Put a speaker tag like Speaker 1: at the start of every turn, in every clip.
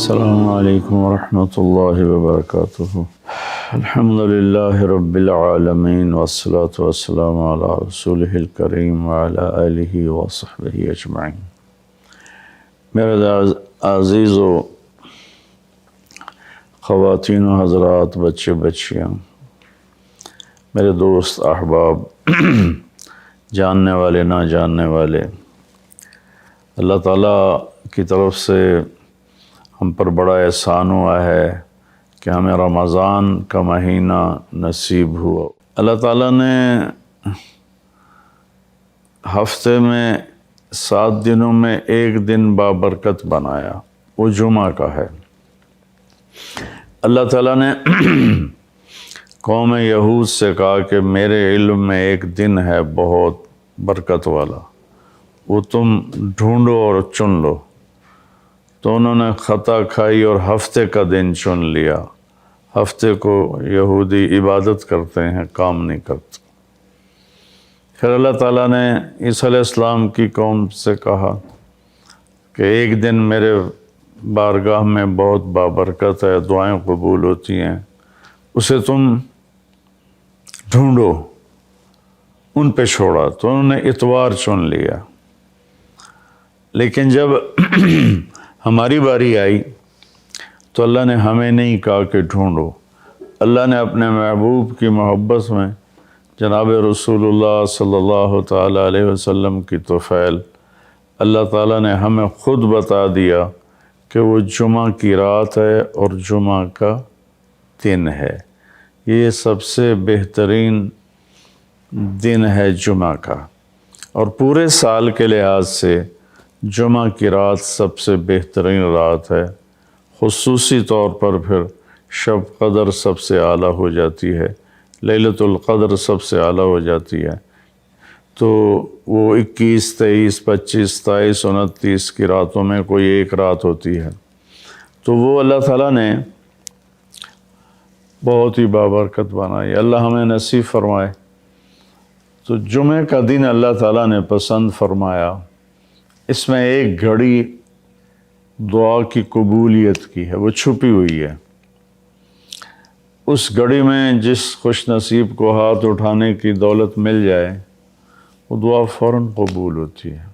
Speaker 1: السلام علیکم ورحمۃ اللہ وبرکاتہ۔ الحمد للہ رب العالمین والصلاة والسلام علی رسولہ الکریم وعلی آلہ وصحبہ اجمعین۔ میرے عزیز و خواتین و حضرات، بچے بچیاں، میرے دوست احباب، جاننے والے نہ جاننے والے، اللہ تعالیٰ کی طرف سے ہم پر بڑا احسان ہوا ہے کہ ہمیں رمضان کا مہینہ نصیب ہوا۔ اللہ تعالیٰ نے ہفتے میں 7 دنوں میں ایک دن بابرکت بنایا، وہ جمعہ کا ہے۔ اللہ تعالیٰ نے قوم یہود سے کہا کہ میرے علم میں ایک دن ہے بہت برکت والا، وہ تم ڈھونڈو اور چن لو۔ تو انہوں نے خطا کھائی اور ہفتے کا دن چن لیا۔ ہفتے کو یہودی عبادت کرتے ہیں، کام نہیں کرتے۔ پھر اللہ تعالیٰ نے عیسیٰ علیہ السلام کی قوم سے کہا کہ ایک دن میرے بارگاہ میں بہت بابرکت ہے، دعائیں قبول ہوتی ہیں، اسے تم ڈھونڈو۔ ان پہ چھوڑا تو انہوں نے اتوار چن لیا۔ لیکن جب ہماری باری آئی تو اللہ نے ہمیں نہیں کہا کہ ڈھونڈو۔ اللہ نے اپنے محبوب کی محبت میں جناب رسول اللہ صلی اللہ تعالیٰ علیہ وسلم کی طفیل اللہ تعالیٰ نے ہمیں خود بتا دیا کہ وہ جمعہ کی رات ہے اور جمعہ کا دن ہے۔ یہ سب سے بہترین دن ہے جمعہ کا، اور پورے سال کے لحاظ سے جمعہ کی رات سب سے بہترین رات ہے۔ خصوصی طور پر پھر شب قدر سب سے اعلیٰ ہو جاتی ہے، لیلۃ القدر سب سے اعلیٰ ہو جاتی ہے۔ تو وہ 21، 23، 25، 27، 29 کی راتوں میں کوئی ایک رات ہوتی ہے، تو وہ اللہ تعالیٰ نے بہت ہی بابرکت بنائی۔ اللہ ہمیں نصیب فرمائے۔ تو جمعہ کا دن اللہ تعالیٰ نے پسند فرمایا۔ اس میں ایک گھڑی دعا کی قبولیت کی ہے، وہ چھپی ہوئی ہے۔ اس گھڑی میں جس خوش نصیب کو ہاتھ اٹھانے کی دولت مل جائے، وہ دعا فوراً قبول ہوتی ہے،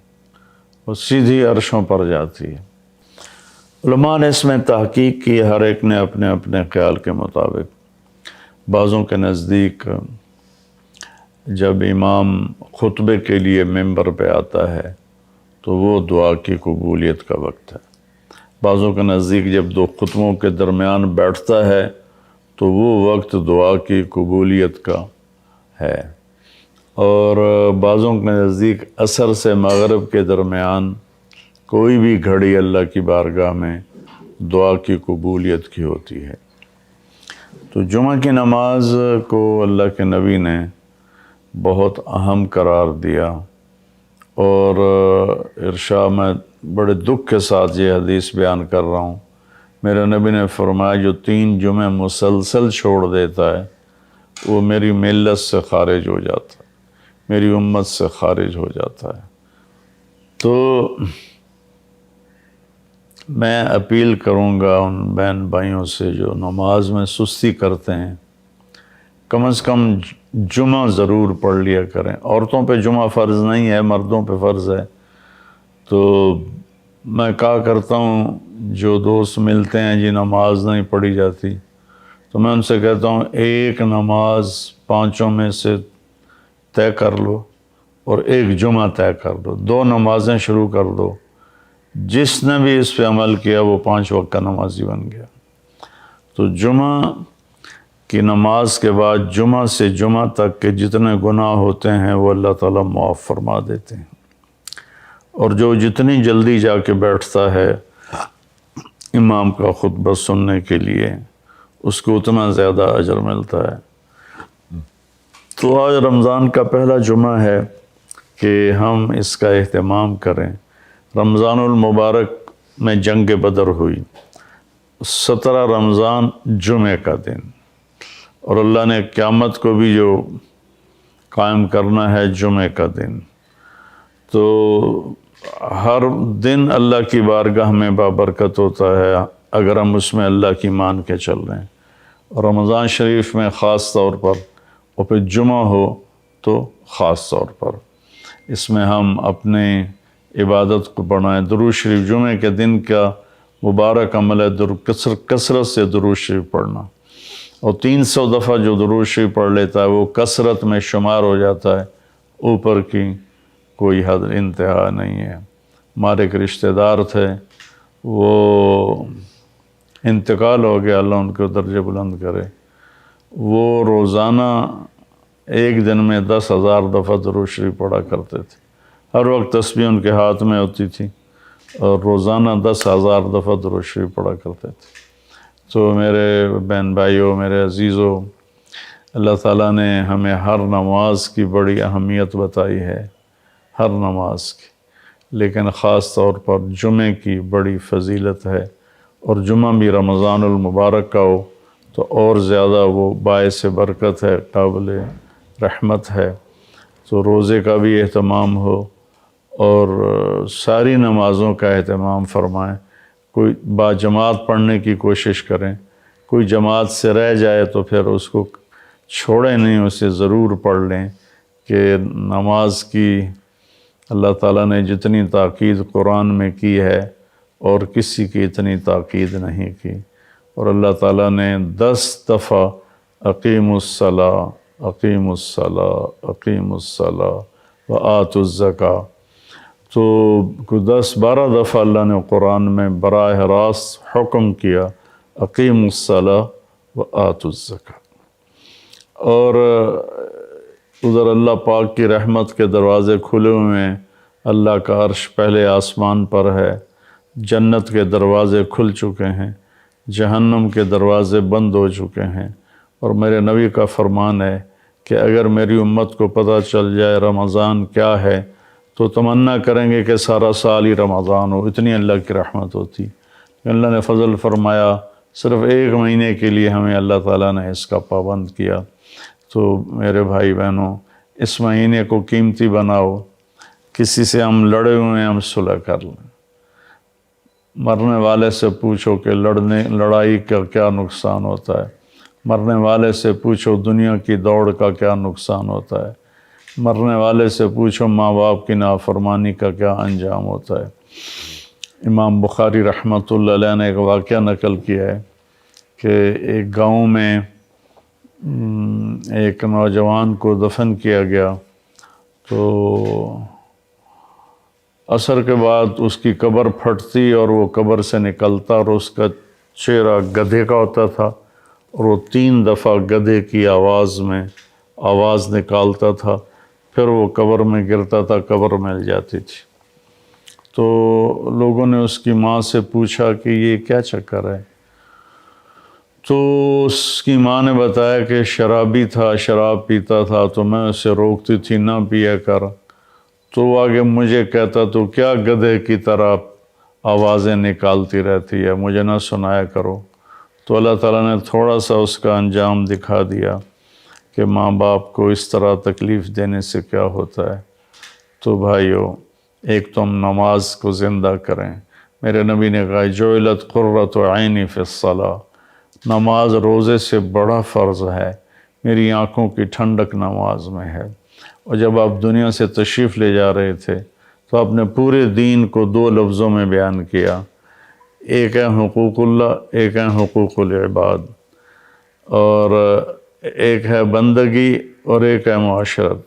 Speaker 1: وہ سیدھی عرشوں پر جاتی ہے۔ علماء نے اس میں تحقیق کی، ہر ایک نے اپنے اپنے خیال کے مطابق۔ بعضوں کے نزدیک جب امام خطبے کے لیے ممبر پہ آتا ہے تو وہ دعا کی قبولیت کا وقت ہے۔ بعضوں کے نزدیک جب 2 خطبوں کے درمیان بیٹھتا ہے تو وہ وقت دعا کی قبولیت کا ہے۔ اور بعضوں کے نزدیک عصر سے مغرب کے درمیان کوئی بھی گھڑی اللہ کی بارگاہ میں دعا کی قبولیت کی ہوتی ہے۔ تو جمعہ کی نماز کو اللہ کے نبی نے بہت اہم قرار دیا، اور ارشاد میں بڑے دکھ کے ساتھ یہ حدیث بیان کر رہا ہوں۔ میرے نبی نے فرمایا جو 3 جمعے مسلسل چھوڑ دیتا ہے وہ میری ملت سے خارج ہو جاتا ہے، میری امت سے خارج ہو جاتا ہے۔ تو میں اپیل کروں گا ان بہن بھائیوں سے جو نماز میں سستی کرتے ہیں، کم از کم جمعہ ضرور پڑھ لیا کریں۔ عورتوں پہ جمعہ فرض نہیں ہے، مردوں پہ فرض ہے۔ تو میں کہا کرتا ہوں، جو دوست ملتے ہیں جی نماز نہیں پڑھی جاتی، تو میں ان سے کہتا ہوں ایک نماز 5 میں سے طے کر لو اور ایک جمعہ طے کر دو، 2 نمازیں شروع کر دو۔ جس نے بھی اس پہ عمل کیا وہ 5 وقت کا نمازی بن گیا۔ تو جمعہ کی نماز کے بعد جمعہ سے جمعہ تک کے جتنے گناہ ہوتے ہیں وہ اللہ تعالیٰ معاف فرما دیتے ہیں، اور جو جتنی جلدی جا کے بیٹھتا ہے امام کا خطبہ سننے کے لیے، اس کو اتنا زیادہ اجر ملتا ہے۔ تو آج رمضان کا پہلا جمعہ ہے کہ ہم اس کا اہتمام کریں۔ رمضان المبارک میں جنگ بدر ہوئی، 17 رمضان جمعہ کا دن، اور اللہ نے قیامت کو بھی جو قائم کرنا ہے جمعہ کا دن۔ تو ہر دن اللہ کی بارگاہ میں بابرکت ہوتا ہے، اگر ہم اس میں اللہ کی مان کے چل رہے ہیں. اور رمضان شریف میں خاص طور پر اور پھر جمعہ ہو تو خاص طور پر اس میں ہم اپنے عبادت کو بڑھائیں. درود شریف جمعے کے دن کا مبارک عمل ہے کثرت سے درود شریف پڑھنا، اور 300 دفعہ جو درود شریف پڑھ لیتا ہے وہ کثرت میں شمار ہو جاتا ہے، اوپر کی کوئی حد انتہا نہیں ہے. ہمارے ایک رشتہ دار تھے، وہ انتقال ہو گیا، اللہ ان کو درجے بلند کرے. وہ روزانہ ایک دن میں 10,000 دفعہ درود شریف پڑھا کرتے تھے. ہر وقت تسبیح ان کے ہاتھ میں ہوتی تھی اور روزانہ 10,000 دفعہ درود شریف پڑھا کرتے تھے. تو میرے بہن بھائیوں، میرے عزیزوں، اللہ تعالیٰ نے ہمیں ہر نماز کی بڑی اہمیت بتائی ہے، ہر نماز کی، لیکن خاص طور پر جمعے کی بڑی فضیلت ہے. اور جمعہ بھی رمضان المبارک کا ہو تو اور زیادہ وہ باعث برکت ہے، قابل رحمت ہے. تو روزے کا بھی اہتمام ہو اور ساری نمازوں کا اہتمام فرمائیں. کوئی باجماعت پڑھنے کی کوشش کریں، کوئی جماعت سے رہ جائے تو پھر اس کو چھوڑیں نہیں، اسے ضرور پڑھ لیں. کہ نماز کی اللہ تعالیٰ نے جتنی تاکید قرآن میں کی ہے اور کسی کی اتنی تاکید نہیں کی. اور اللہ تعالیٰ نے 10 دفعہ اقیموا الصلاۃ اقیموا الصلاۃ اقیموا الصلاۃ وآتوا الزکاۃ، تو 10-12 دفعہ اللہ نے قرآن میں براہ راست حکم کیا اقیموا الصلاۃ وآتوا الزکاۃ. اور ادھر اللہ پاک کی رحمت کے دروازے کھلے ہوئے ہیں. اللہ کا عرش پہلے آسمان پر ہے، جنت کے دروازے کھل چکے ہیں، جہنم کے دروازے بند ہو چکے ہیں. اور میرے نبی کا فرمان ہے کہ اگر میری امت کو پتہ چل جائے رمضان کیا ہے تو تمنا کریں گے کہ سارا سال ہی رمضان ہو، اتنی اللہ کی رحمت ہوتی. اللہ نے فضل فرمایا، صرف 1 مہینے کے لیے ہمیں اللہ تعالیٰ نے اس کا پابند کیا. تو میرے بھائی بہنوں، اس مہینے کو قیمتی بناؤ. کسی سے ہم لڑے ہوئے ہیں، ہم صلح کر لیں. مرنے والے سے پوچھو کہ لڑائی کا کیا نقصان ہوتا ہے. مرنے والے سے پوچھو دنیا کی دوڑ کا کیا نقصان ہوتا ہے. مرنے والے سے پوچھو ماں باپ کی نافرمانی کا کیا انجام ہوتا ہے. امام بخاری رحمۃ اللہ علیہ نے ایک واقعہ نقل کیا ہے کہ ایک گاؤں میں ایک نوجوان کو دفن کیا گیا. تو عصر کے بعد اس کی قبر پھٹتی اور وہ قبر سے نکلتا، اور اس کا چہرہ گدھے کا ہوتا تھا، اور وہ 3 دفعہ گدھے کی آواز میں آواز نکالتا تھا. پھر وہ قبر میں گرتا تھا، قبر مل جاتی تھی. تو لوگوں نے اس کی ماں سے پوچھا کہ یہ کیا چکر ہے. تو اس کی ماں نے بتایا کہ شرابی تھا، شراب پیتا تھا، تو میں اسے روکتی تھی نہ پیا کر. تو وہ آگے مجھے کہتا تو کیا گدھے کی طرح آوازیں نکالتی رہتی ہے، مجھے نہ سنایا کرو. تو اللہ تعالیٰ نے تھوڑا سا اس کا انجام دکھا دیا کہ ماں باپ کو اس طرح تکلیف دینے سے کیا ہوتا ہے. تو بھائیو، ایک تو ہم نماز کو زندہ کریں. میرے نبی نے کہا جعلت قرۃ عینی فی الصلاۃ، نماز روزے سے بڑا فرض ہے، میری آنکھوں کی ٹھنڈک نماز میں ہے. اور جب آپ دنیا سے تشریف لے جا رہے تھے تو آپ نے پورے دین کو 2 لفظوں میں بیان کیا. ایک ہے حقوق اللہ، ایک ہے حقوق العباد، اور ایک ہے بندگی اور ایک ہے معاشرت.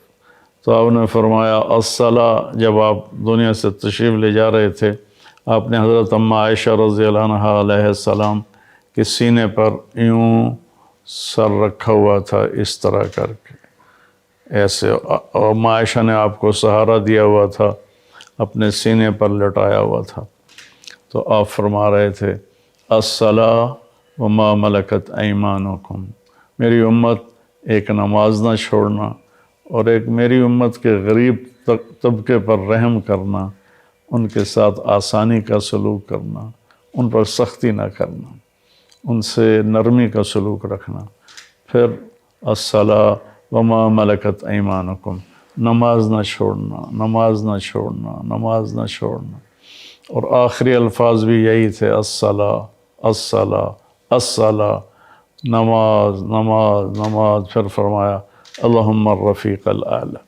Speaker 1: تو آپ نے فرمایا الصلاۃ. جب آپ دنیا سے تشریف لے جا رہے تھے آپ نے حضرت اماں عائشہ رضی اللہ عنہا علیہ السلام کے سینے پر یوں سر رکھا ہوا تھا، اس طرح کر کے ایسے، اور اماں عائشہ نے آپ کو سہارا دیا ہوا تھا، اپنے سینے پر لٹایا ہوا تھا. تو آپ فرما رہے تھے الصلاۃ وما ملکت ایمانکم، میری امت ایک نماز نہ چھوڑنا، اور ایک میری امت کے غریب طبقے پر رحم کرنا، ان کے ساتھ آسانی کا سلوک کرنا، ان پر سختی نہ کرنا، ان سے نرمی کا سلوک رکھنا. پھر الصلاۃ وما ملکت ایمانکم، نماز نہ چھوڑنا، نماز نہ چھوڑنا، نماز نہ چھوڑنا. اور آخری الفاظ بھی یہی تھے الصلاۃ الصلاۃ الصلاۃ، نماز نماز نماز، پھر فرمایا اللہم الرفیق الاعلی۔